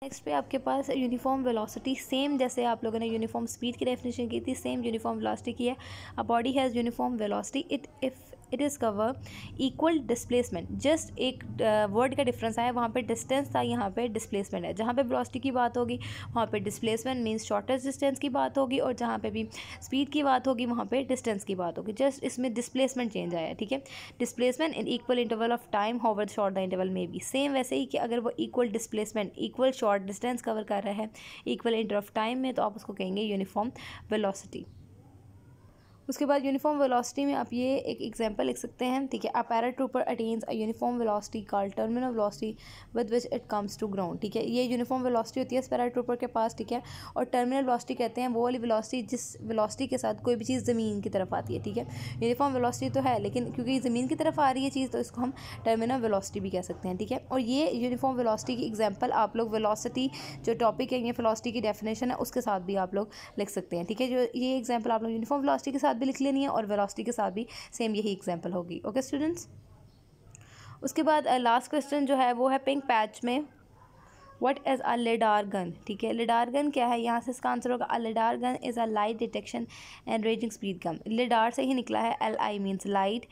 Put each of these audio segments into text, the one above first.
Next पे आपके पास uniform velocity, same जैसे आप लोगों ने यूनिफॉर्म स्पीड की डेफिनेशन की थी, सेम यूनिफॉर्म वेलोसिटी की है। A body has uniform velocity if it is cover equal displacement. Just एक वर्ड का डिफरेंस आया, वहाँ पे डिस्टेंस था, यहाँ पे डिस्प्लेसमेंट है। जहाँ पे वेलोसिटी की बात होगी वहाँ पे डिस्प्लेसमेंट मीन्स शॉर्टेस्ट डिस्टेंस की बात होगी, और जहाँ पे भी स्पीड की बात होगी वहाँ पे डिस्टेंस की बात होगी। जस्ट इसमें डिस्प्लेसमेंट चेंज आया है, ठीक है। Displacement in equal interval of time however short the interval में बी। सेम वैसे ही कि अगर वो equal displacement equal short distance cover कर रहा है इक्वल इंटरवल ऑफ टाइम में, तो आप उसको कहेंगे यूनिफॉर्म वेलोसिटी। उसके बाद यूनिफॉर्म वेलोसिटी में आप ये एक एग्जांपल लिख सकते हैं, ठीक है। A paratrooper attains a uniform velocity called terminal velocity with which it comes to ground, ठीक है। ये यूनिफॉर्म वेलोसिटी होती है इस पैराट्रूपर के पास, ठीक है। और टर्मिनल वेलोसिटी कहते हैं वो वाली वेलोसिटी जिस वेलोसिटी के साथ कोई भी चीज़ ज़मीन की तरफ आती है, ठीक है। यूनिफॉर्म वेलोसिटी तो है, लेकिन क्योंकि ज़मीन की तरफ आ रही है चीज़, तो इसको हम टर्मिनल वेलोसिटी भी कह सकते हैं, ठीक है। और ये यूनिफॉर्म वेलोसिटी की एग्जाम्पल आप लोग वेलोसिटी जो टॉपिक है, ये वेलोसिटी की डेफिनेशन है, उसके साथ भी आप लोग लिख सकते हैं, ठीक है। जो ये एग्जाम्पल आप लोग यूनिफॉर्म वेलोसिटी के साथ भी लिख लेनी है और वेलोसिटी के साथ भी सेम यही एग्जांपल होगी। ओके स्टूडेंट्स, उसके बाद लास्ट क्वेश्चन जो है वो है पिंक पैच में what is a lidar gun, ठीक है। लिडार गन क्या है, यहाँ से इसका आंसर होगा a lidar gun is a light detection and ranging speed gun. Lidar से ही निकला है, LI means light,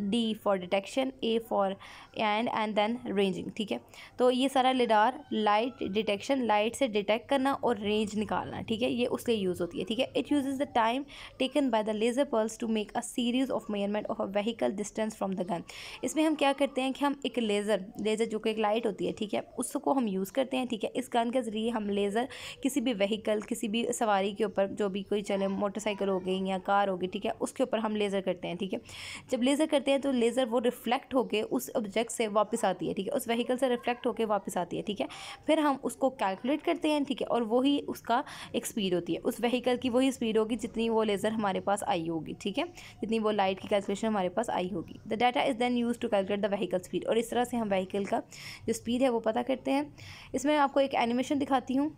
D for detection, A for and then ranging, ठीक है। तो ये सारा लिडार लाइट डिटेक्शन, लाइट से डिटेक्ट करना और रेंज निकालना, ठीक है, ये उसके यूज़ होती है, ठीक है। It uses the time taken by the laser pulse to make a series of measurement of a vehicle distance from the gun. इसमें हम क्या करते हैं कि हम एक लेज़र जो कि एक लाइट होती है, ठीक है, उसको हम यूज़ करते हैं, ठीक है। इस गन के ज़रिए हम लेज़र किसी भी व्हीकल, किसी भी सवारी के ऊपर, जो भी कोई चले, मोटरसाइकिल हो गई या कार हो गई, ठीक है, उसके ऊपर हम लेज़र करते हैं, ठीक है। जब लेज़र करते हैं तो लेज़र वो रिफ्लेक्ट होकर उस ऑब्जेक्ट से वापस आती है, ठीक है, उस व्हीकल से रिफ्लेक्ट होकर वापस आती है, ठीक है। फिर हम उसको कैलकुलेट करते हैं, ठीक है, और वही उसका एक स्पीड होती है, उस व्हीकल की वही स्पीड होगी जितनी वो लेज़र हमारे पास आई होगी, ठीक है, जितनी वो लाइट की कैलकुलेशन हमारे पास आई होगी। The data is then use to calculate the vehicle speed. और इस तरह से हम व्हीकल का जो स्पीड है वो पता करते हैं। इसमें मैं आपको एक एनिमेशन दिखाती हूँ।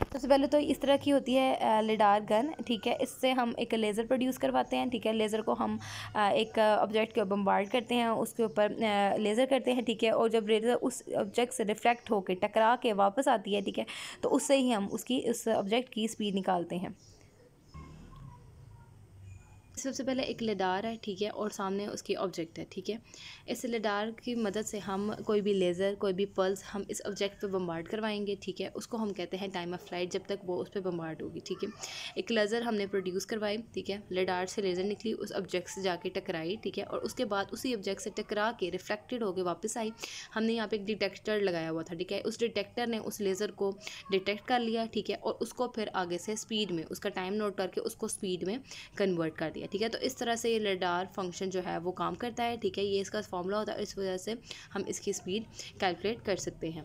सबसे पहले तो इस तरह की होती है लिडार गन, ठीक है। इससे हम एक लेज़र प्रोड्यूस करवाते हैं, ठीक है। लेज़र को हम एक ऑब्जेक्ट के बम्बार्ड करते हैं, उसके ऊपर लेज़र करते हैं, ठीक है। और जब लेज़र उस ऑब्जेक्ट से रिफ्लेक्ट होकर टकरा के वापस आती है, ठीक है, तो उससे ही हम उसकी उस ऑब्जेक्ट की स्पीड निकालते हैं। सबसे पहले एक लिडार है, ठीक है, और सामने उसकी ऑब्जेक्ट है, ठीक है। इस लिडार की मदद से हम कोई भी लेज़र, कोई भी पल्स हम इस ऑब्जेक्ट पे बम्बार्ड करवाएंगे, ठीक है। उसको हम कहते हैं टाइम ऑफ फ्लाइट, जब तक वो उस पर बम्बार्ड होगी, ठीक है। एक लेज़र हमने प्रोड्यूस करवाई, ठीक है, लिडार से लेज़र निकली, उस ऑब्जेक्ट से जाके टकराई, ठीक है, और उसके बाद उसी ऑब्जेक्ट से टकरा के रिफ्लेक्टेड होकर वापस आई। हमने यहाँ पे एक डिटेक्टर लगाया हुआ था, ठीक है। उस डिटेक्टर ने उस लेज़र को डिटेक्ट कर लिया, ठीक है, और उसको फिर आगे से स्पीड में, उसका टाइम नोट करके उसको स्पीड में कन्वर्ट कर दिया, ठीक है। तो इस तरह से ये लिडार फंक्शन जो है वो काम करता है, ठीक है। ये इसका फॉर्मूला होता है, इस वजह से हम इसकी स्पीड कैलकुलेट कर सकते हैं।